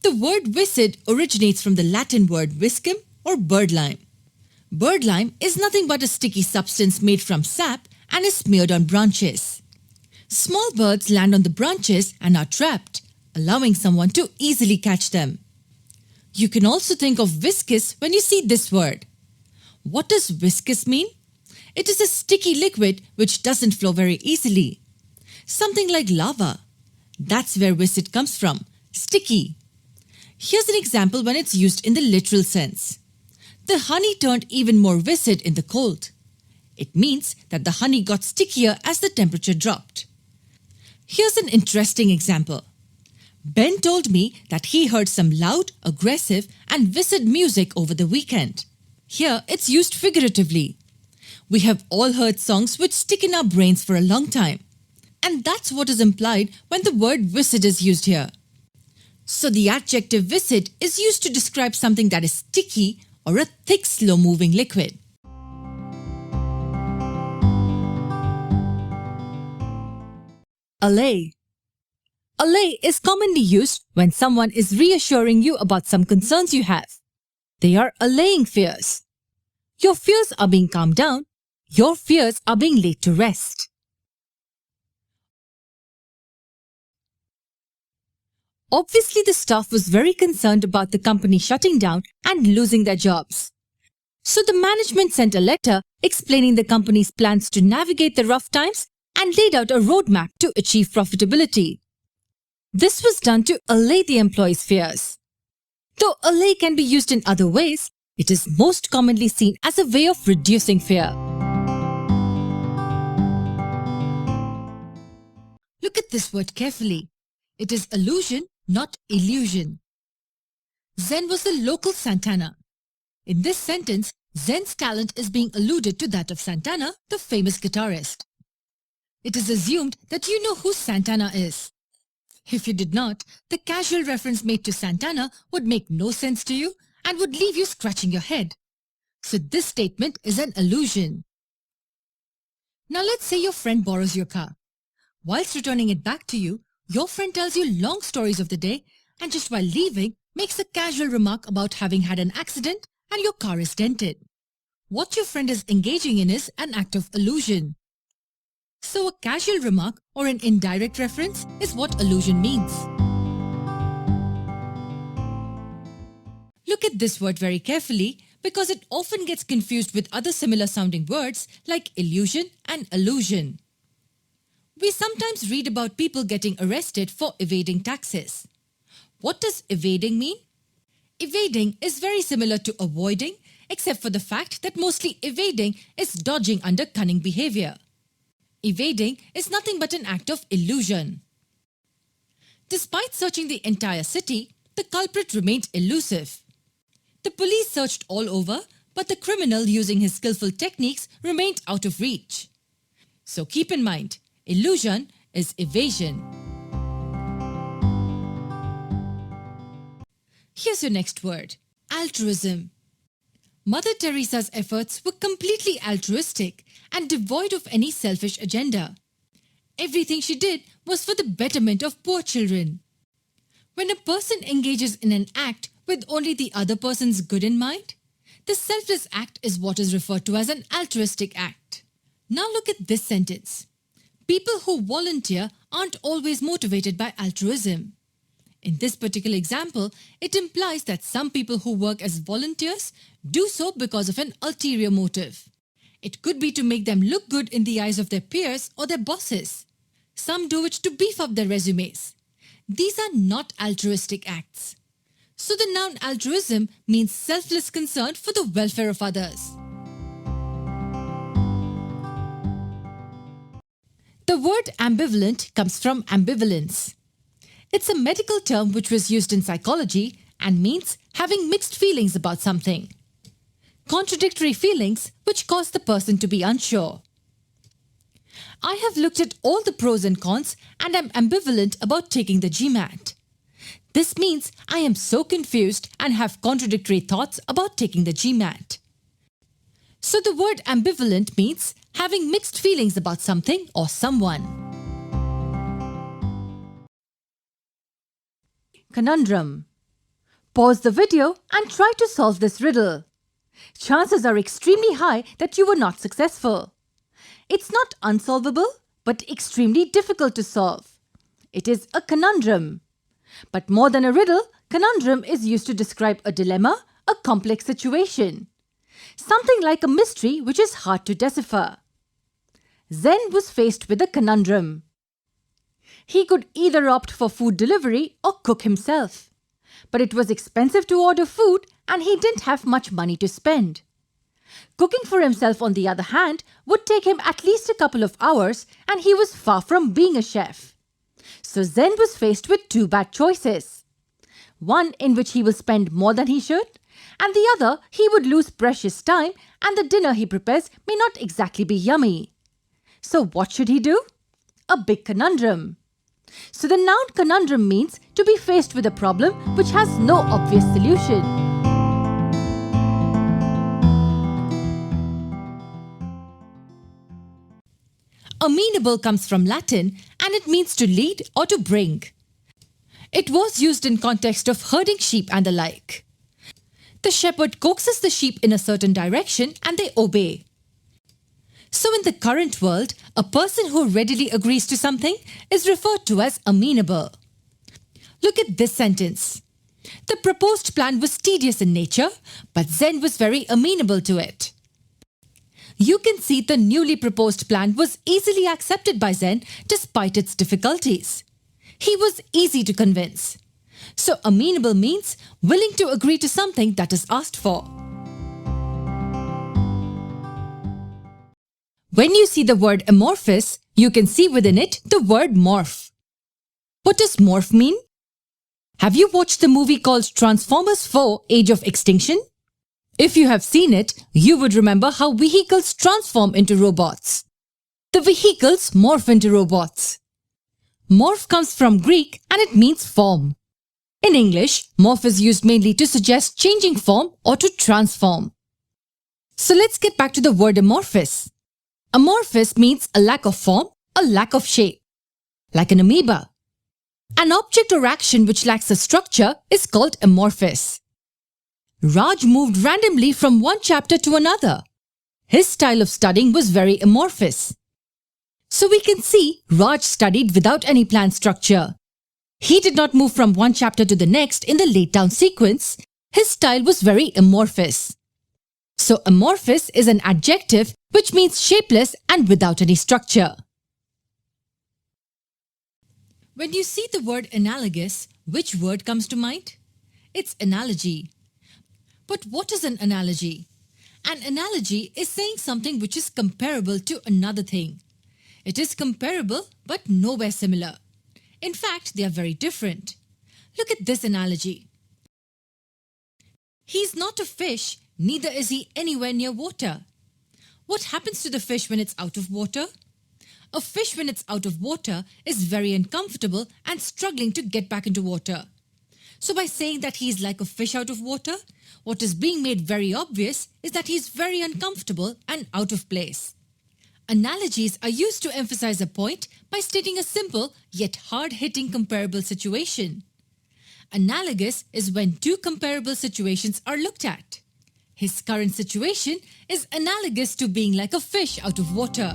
The word viscid originates from the Latin word viscum or birdlime. Birdlime is nothing but a sticky substance made from sap and is smeared on branches. Small birds land on the branches and are trapped, allowing someone to easily catch them. You can also think of viscous when you see this word. What does viscous mean? It is a sticky liquid which doesn't flow very easily. Something like lava. That's where viscid comes from, sticky. Here's an example when it's used in the literal sense. The honey turned even more viscid in the cold. It means that the honey got stickier as the temperature dropped. Here's an interesting example. Ben told me that he heard some loud, aggressive, and viscid music over the weekend. Here it's used figuratively. We have all heard songs which stick in our brains for a long time. And that's what is implied when the word viscid is used here. So the adjective viscid is used to describe something that is sticky or a thick, slow-moving liquid. Allay. Allay is commonly used when someone is reassuring you about some concerns you have. They are allaying fears. Your fears are being calmed down. Your fears are being laid to rest. Obviously, the staff was very concerned about the company shutting down and losing their jobs. So the management sent a letter explaining the company's plans to navigate the rough times and laid out a roadmap to achieve profitability. This was done to allay the employees' fears. Though allay can be used in other ways, it is most commonly seen as a way of reducing fear. Look at this word carefully. It is allusion, not illusion. Zen was the local Santana. In this sentence, Zen's talent is being alluded to that of Santana, the famous guitarist. It is assumed that you know who Santana is. If you did not, the casual reference made to Santana would make no sense to you and would leave you scratching your head. So this statement is an allusion. Now let's say your friend borrows your car. Whilst returning it back to you, your friend tells you long stories of the day and just while leaving makes a casual remark about having had an accident and your car is dented. What your friend is engaging in is an act of allusion. So a casual remark or an indirect reference is what allusion means. Look at this word very carefully because it often gets confused with other similar sounding words like illusion and allusion. We sometimes read about people getting arrested for evading taxes. What does evading mean? Evading is very similar to avoiding, except for the fact that mostly evading is dodging under cunning behavior. Evading is nothing but an act of illusion. Despite searching the entire city, the culprit remained elusive. The police searched all over, but the criminal using his skillful techniques remained out of reach. So keep in mind, illusion is evasion. Here's your next word, altruism. Mother Teresa's efforts were completely altruistic and devoid of any selfish agenda. Everything she did was for the betterment of poor children. When a person engages in an act with only the other person's good in mind, the selfless act is what is referred to as an altruistic act. Now look at this sentence. People who volunteer aren't always motivated by altruism. In this particular example, it implies that some people who work as volunteers do so because of an ulterior motive. It could be to make them look good in the eyes of their peers or their bosses. Some do it to beef up their resumes. These are not altruistic acts. So the noun altruism means selfless concern for the welfare of others. The word ambivalent comes from ambivalence. It's a medical term which was used in psychology and means having mixed feelings about something. Contradictory feelings which cause the person to be unsure. I have looked at all the pros and cons and am ambivalent about taking the GMAT. This means I am so confused and have contradictory thoughts about taking the GMAT. So the word ambivalent means having mixed feelings about something or someone. Conundrum. Pause the video and try to solve this riddle. Chances are extremely high that you were not successful. It's not unsolvable, but extremely difficult to solve. It is a conundrum. But more than a riddle, conundrum is used to describe a dilemma, a complex situation. Something like a mystery which is hard to decipher. Zen was faced with a conundrum. He could either opt for food delivery or cook himself. But it was expensive to order food and he didn't have much money to spend. Cooking for himself, on the other hand, would take him at least a couple of hours and he was far from being a chef. So Zen was faced with two bad choices. One in which he will spend more than he should, and the other he would lose precious time and the dinner he prepares may not exactly be yummy. So what should he do? A big conundrum. So the noun conundrum means to be faced with a problem which has no obvious solution. Amenable comes from Latin and it means to lead or to bring. It was used in context of herding sheep and the like. The shepherd coaxes the sheep in a certain direction and they obey. So in the current world, a person who readily agrees to something is referred to as amenable. Look at this sentence. The proposed plan was tedious in nature, but Zen was very amenable to it. You can see the newly proposed plan was easily accepted by Zen despite its difficulties. He was easy to convince. So amenable means willing to agree to something that is asked for. When you see the word amorphous, you can see within it the word morph. What does morph mean? Have you watched the movie called Transformers 4: Age of Extinction? If you have seen it, you would remember how vehicles transform into robots. The vehicles morph into robots. Morph comes from Greek and it means form. In English, morph is used mainly to suggest changing form or to transform. So let's get back to the word amorphous. Amorphous means a lack of form, a lack of shape. Like an amoeba. An object or action which lacks a structure is called amorphous. Raj moved randomly from one chapter to another. His style of studying was very amorphous. So we can see Raj studied without any planned structure. He did not move from one chapter to the next in the laid down sequence. His style was very amorphous. So amorphous is an adjective which means shapeless and without any structure. When you see the word analogous, which word comes to mind? It's analogy. But what is an analogy? An analogy is saying something which is comparable to another thing. It is comparable but nowhere similar. In fact, they are very different. Look at this analogy. He's not a fish, neither is he anywhere near water. What happens to the fish when it's out of water? A fish when it's out of water is very uncomfortable and struggling to get back into water. So by saying that he is like a fish out of water, what is being made very obvious is that he is very uncomfortable and out of place. Analogies are used to emphasize a point by stating a simple yet hard-hitting comparable situation. Analogous is when two comparable situations are looked at. His current situation is analogous to being like a fish out of water.